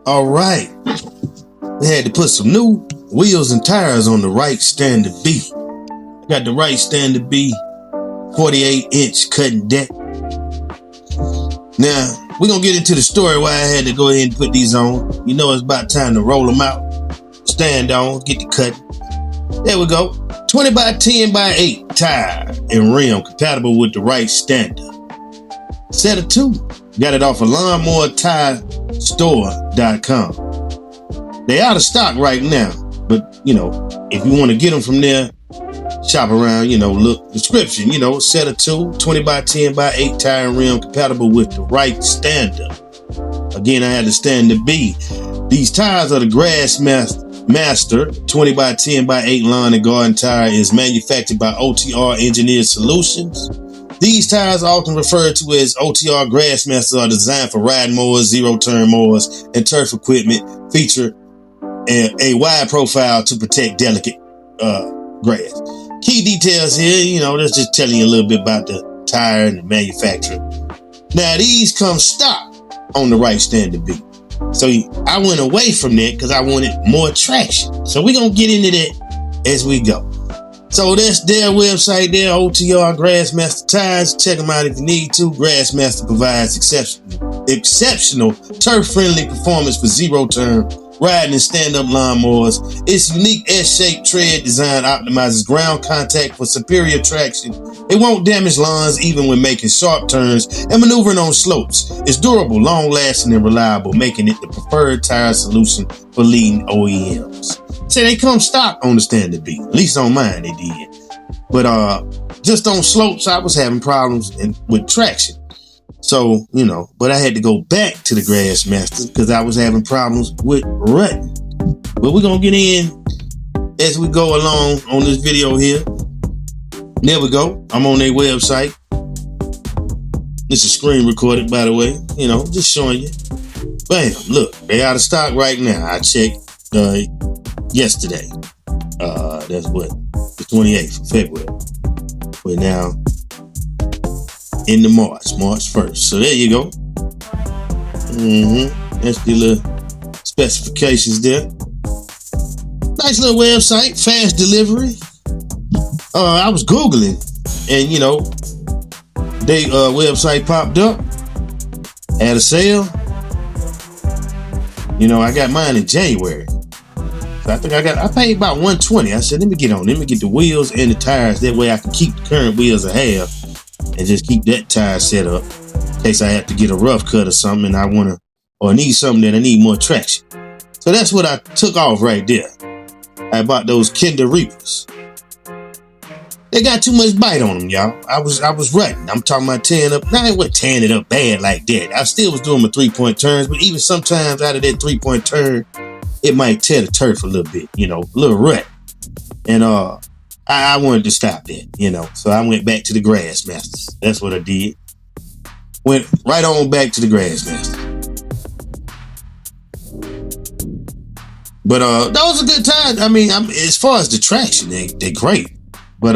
All right. We had to put some new wheels and tires on the Wright Stander B. Got the Wright Stander B 48-inch cutting deck. Now, we're going to get into the story why I had to go ahead and put these on. You know it's about time to roll them out. Stand on, get the cut. There we go. 20x10-8 tire and rim compatible with the Wright Stander. Set of 2. Got it off of lawnmowertirestore.com. They out of stock right now, but if you want to get them from there, shop around, look, description, set of 2, 20x10-8 tire and rim compatible with the Wright Stander. Again, I had the Stander B. These tires are the Grass Master 20x10-8 lawn and garden tire is manufactured by OTR Engineered Solutions. These tires, often referred to as OTR Grass Master, are designed for riding mowers, zero-turn mowers, and turf equipment. Feature a wide profile to protect delicate grass. Key details here, that's just telling you a little bit about the tire and the manufacturer. Now, these come stock on the Wright Stander B. So I went away from that because I wanted more traction. So we're going to get into that as we go. So that's their website there, OTR Grass Master Tires. Check them out if you need to. Grass Master provides exceptional turf-friendly performance for zero-turn riding and stand-up lawnmowers. Its unique S-shaped tread design optimizes ground contact for superior traction. It won't damage lawns even when making sharp turns and maneuvering on slopes. It's durable, long-lasting, and reliable, making it the preferred tire solution for leading OEMs. Say they come stock on the Stander B. At least on mine they did. But just on slopes, I was having problems with traction. So, but I had to go back to the Grass Master because I was having problems with rutting. But we're going to get in as we go along on this video here. There we go. I'm on their website. This is screen recorded, by the way. Just showing you. Bam, look, they out of stock right now. I checked yesterday. That's what? The 28th of February. We're now into March 1st. So there you go. That's the little specifications there. Nice little website, fast delivery. I was Googling and they website popped up. Had a sale. I got mine in January. So I think I paid about $120. I said, let me get the wheels and the tires. That way I can keep the current wheels I have and just keep that tire set up in case I have to get a rough cut or something and I need something that I need more traction. So that's what I took off right there. I bought those Kinder Reapers. They got too much bite on them, y'all. I was rutting. I'm talking about tearing up. Now I wasn't tearing it up bad like that. I still was doing my 3-point turns, but even sometimes out of that 3-point turn, it might tear the turf a little bit, a little rut. And I wanted to stop that, So I went back to the Grass Masters. That's what I did. Went right on back to the Grass Master. But those are good times. I mean, as far as the traction, they're great. But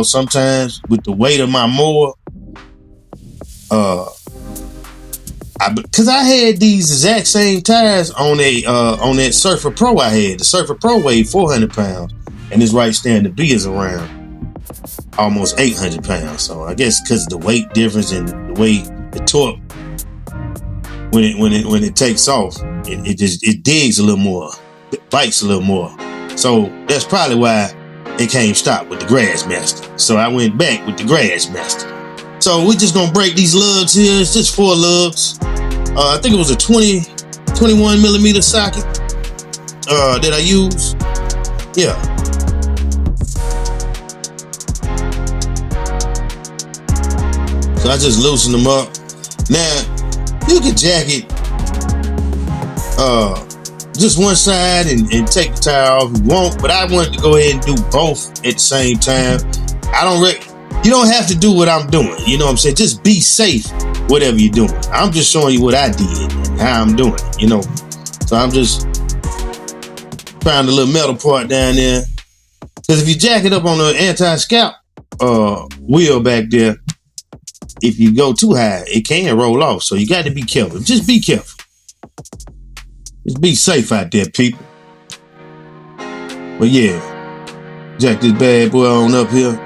sometimes with the weight of my mower, because I had these exact same tires on that Surfer Pro I had. The Surfer Pro weighed 400 pounds, and this Wright Stander B is around almost 800 pounds. So I guess because of the weight difference and the way the torque, when it takes off, it digs a little more, it bites a little more. So that's probably why it came stock with the Grass Master. So I went back with the Grass Master. So we're just gonna break these lugs here. It's just 4 lugs. I think it was a 21 millimeter socket that I used. Yeah. So I just loosened them up. Now you can jack it just one side and take the tire off if you want, but I wanted to go ahead and do both at the same time. You don't have to do what I'm doing. You know what I'm saying? Just be safe, whatever you're doing. I'm just showing you what I did and how I'm doing it, So I'm just found a little metal part down there. Because if you jack it up on the anti-scalp wheel back there, if you go too high, it can roll off. So you got to be careful. Just be careful. Just be safe out there, people. But yeah, jack this bad boy on up here.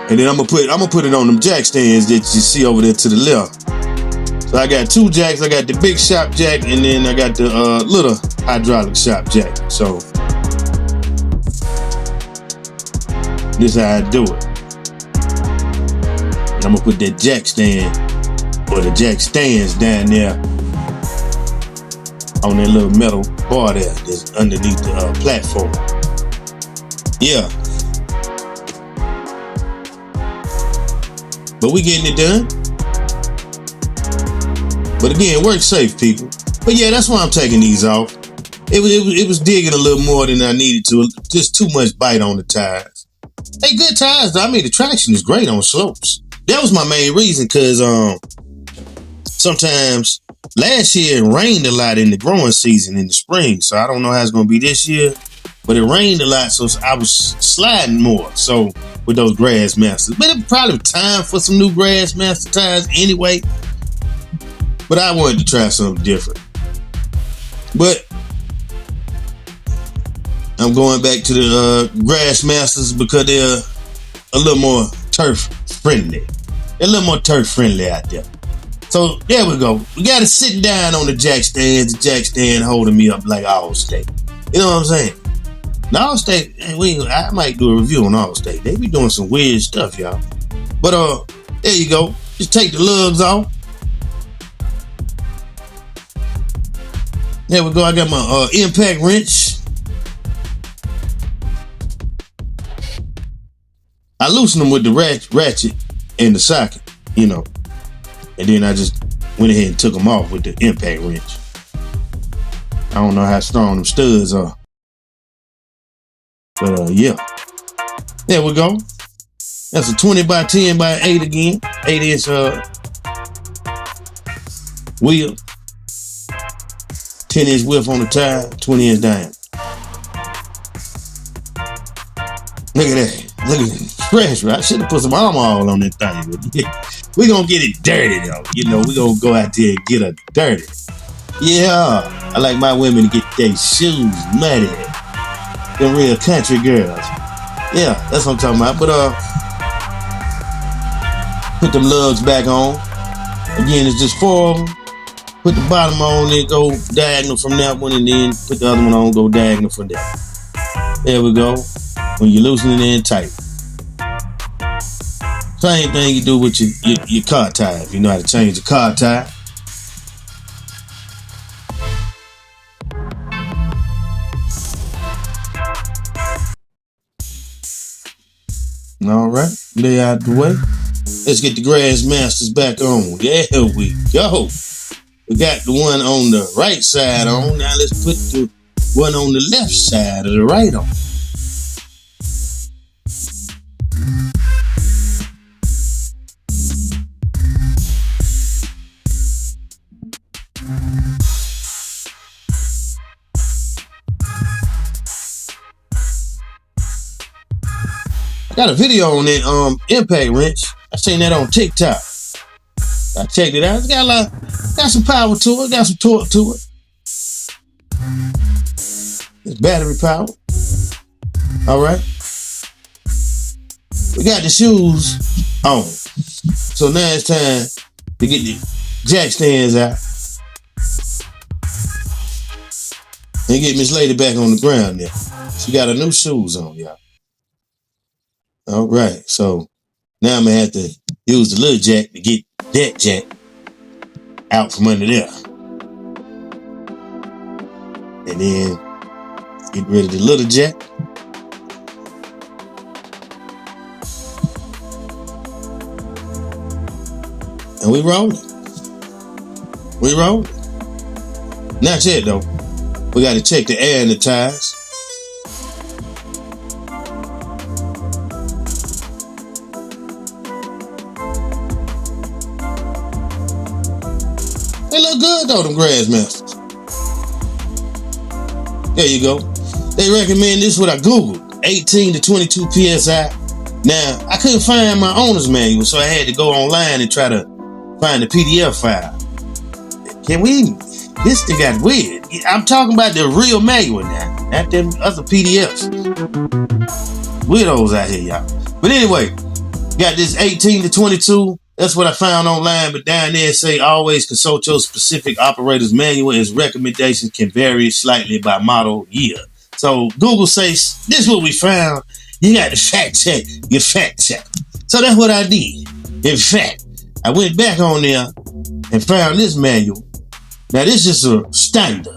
And then I'm gonna put it on them jack stands that you see over there to the left. So I got two jacks. I got the big shop jack, and then I got the little hydraulic shop jack. So this is how I do it. And I'm gonna put that jack stand or the jack stands down there on that little metal bar there that's underneath the platform. Yeah. But we getting it done. But again, work safe, people. But yeah, that's why I'm taking these off. It was digging a little more than I needed to. Just too much bite on the tires. Hey, good tires though. I mean, the traction is great on slopes. That was my main reason, because sometimes last year it rained a lot in the growing season in the spring. So I don't know how it's gonna be this year. But it rained a lot, so I was sliding more. So with those Grass Masters. But it's probably time for some new Grass Master tires anyway. But I wanted to try something different. But I'm going back to the Grass Masters because they're a little more turf friendly. They're a little more turf friendly out there. So there we go. We got to sit down on the jack stands. The jack stand holding me up like Allstate. You know what I'm saying? Now, Allstate, I might do a review on Allstate. They be doing some weird stuff, y'all. But there you go. Just take the lugs off. There we go. I got my impact wrench. I loosened them with the ratchet and the socket, you know. And then I just went ahead and took them off with the impact wrench. I don't know how strong them studs are. But yeah, there we go. That's a 20x10-8 again, 8-inch wheel, 10-inch width on the tire, 20-inch diameter. Look at that. Look at it. Fresh, right? I should have put some armor all on that thing. But yeah, we're going to get it dirty, though. You know, we're going to go out there and get her dirty. Yeah, I like my women to get their shoes muddy. Them real country girls. Yeah, that's what I'm talking about. But put them lugs back on. Again, it's just 4 of them. Put the bottom on, then go diagonal from that one, and then put the other one on, go diagonal from there. There we go. When you loosen it in tight. Same thing you do with your car tire. If you know how to change the car tire. All right, lay out the way. Let's get the Grass Masters back on. There we go. We got the one on the right side on. Now let's put the one on the left side of the right on. Got a video on that impact wrench. I seen that on TikTok. I checked it out. It's got some power to it. Got some torque to it. It's battery power. All right. We got the shoes on. So now it's time to get the jack stands out and get Miss Lady back on the ground there. She got her new shoes on, y'all. All right, so now I'm gonna have to use the little jack to get that jack out from under there. And then get rid of the little jack. And we rolling. We rolling. Not yet though. We gotta check the air in the tires. They look good though, them Grass Masters. There you go. They recommend this, what I Googled, 18 to 22 PSI. Now, I couldn't find my owner's manual, so I had to go online and try to find the PDF file. Can we This thing got weird. I'm talking about the real manual now, not them other PDFs. Weirdos out here, y'all. But anyway, got this 18 to 22. That's what I found online, but down there it say always consult your specific operator's manual, as recommendations can vary slightly by model year. So Google says, this is what we found. You got to fact check your fact check. So that's what I did. In fact, I went back on there and found this manual. Now this is a standard,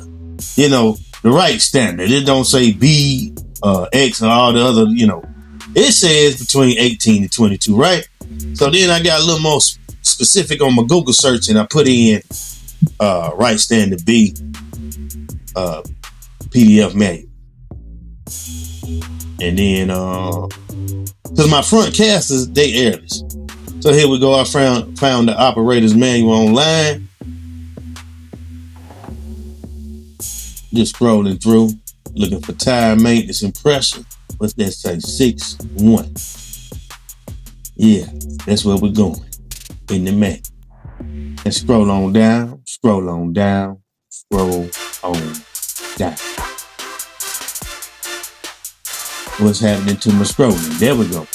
you know, the Wright Stander. It don't say B, X or all the other, you know. It says between 18 and 22, right? So then I got a little more specific on my Google search, and I put in Wright Stander B PDF manual. And then, because my front casters, they airless. So here we go. I found the operator's manual online. Just scrolling through, looking for tire maintenance and pressure. What's that say? 6-1. Yeah, that's where we're going in the map. And scroll on down, scroll on down, scroll on down. What's happening to my scrolling? There we go.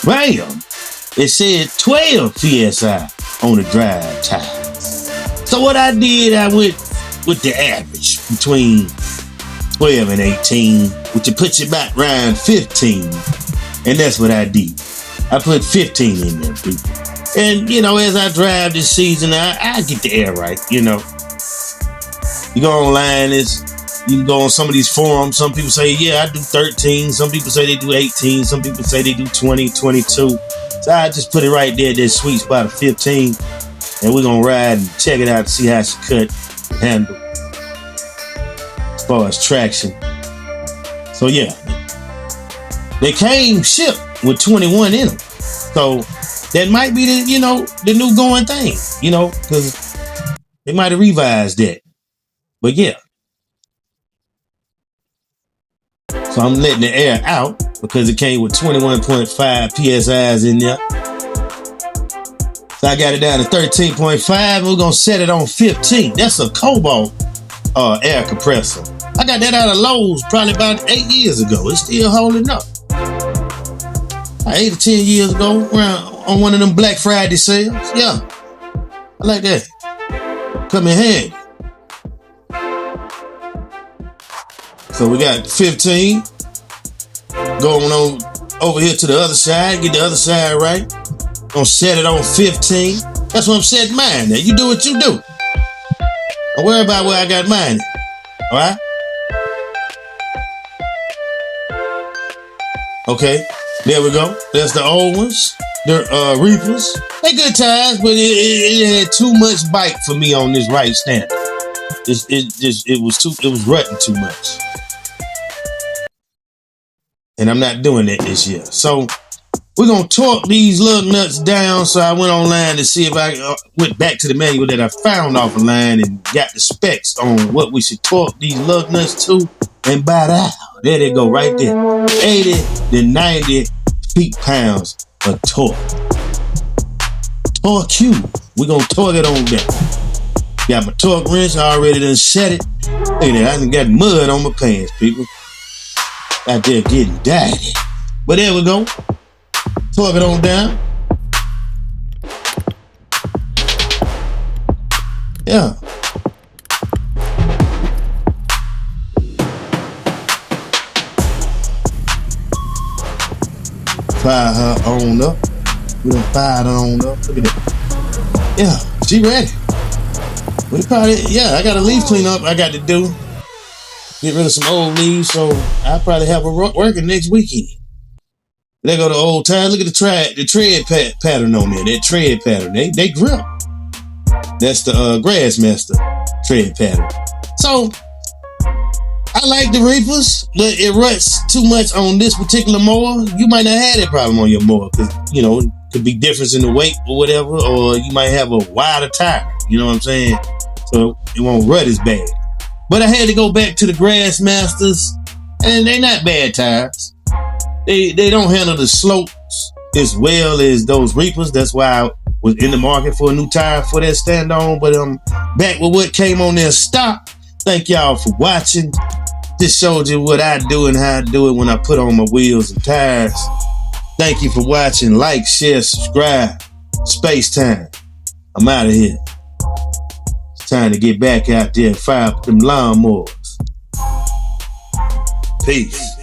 Bam! It said 12 PSI on the drive tires. So what I did, I went with the average between 12 and 18, which puts it back around 15. And that's what I did. I put 15 in there, people. And, you know, as I drive this season, I get the air right, you know. You go online, you can go on some of these forums. Some people say, yeah, I do 13. Some people say they do 18. Some people say they do 20, 22. So I just put it right there, that sweet spot of 15. And we're going to ride and check it out to see how she cut and handle as far as traction. So, yeah. They came shipped with 21 in them. So that might be the, you know, the new going thing, you know, because they might have revised that. But yeah. So I'm letting the air out because it came with 21.5 PSIs in there. So I got it down to 13.5 and we're going to set it on 15. That's a Cobalt air compressor. I got that out of Lowe's probably about 8 years ago. It's still holding up. 8 or 10 years ago on one of them Black Friday sales. Yeah, I like that. Come in handy. So we got 15. Going on over here to the other side. Get the other side right. Gonna set it on 15. That's what I'm setting mine at. You do what you do. Don't worry about where I got mine at. Alright? Okay, there we go. That's the old ones. The Reapers. They good tires, but it had too much bite for me on this Wright Stander. It was rutting too much. And I'm not doing that this year. So we're going to torque these lug nuts down. So I went online to see if I went back to the manual that I found offline and got the specs on what we should torque these lug nuts to. And by that, there they go right there. 80 to 90 feet-pounds of torque. Torque cube. We're going to torque it on down. Got my torque wrench. I already done set it. Look at that. I done got mud on my pants, people. Out there getting dirty. But there we go. Torque it on down. Yeah. Fire her on up. We done fired her on up. Look at that. Yeah, she ready. We probably, yeah, I got a leaf cleanup I got to do. Get rid of some old leaves, so I'll probably have her working next weekend. There go the old tires. Look at the tread pattern on there. That tread pattern. They grip. That's the Grass Master tread pattern. So I like the Reapers, but it ruts too much on this particular mower. You might not have that problem on your mower because, you know, it could be difference in the weight or whatever, or you might have a wider tire. You know what I'm saying? So it won't rut as bad. But I had to go back to the Grass Masters, and they're not bad tires. They don't handle the slopes as well as those Reapers. That's why was in the market for a new tire for that stand on, but I'm back with what came on there stock. Thank y'all for watching. This showed you what I do and how I do it when I put on my wheels and tires. Thank you for watching. Like, share, subscribe. Space time. I'm out of here. It's time to get back out there and fire up them lawnmowers. Peace.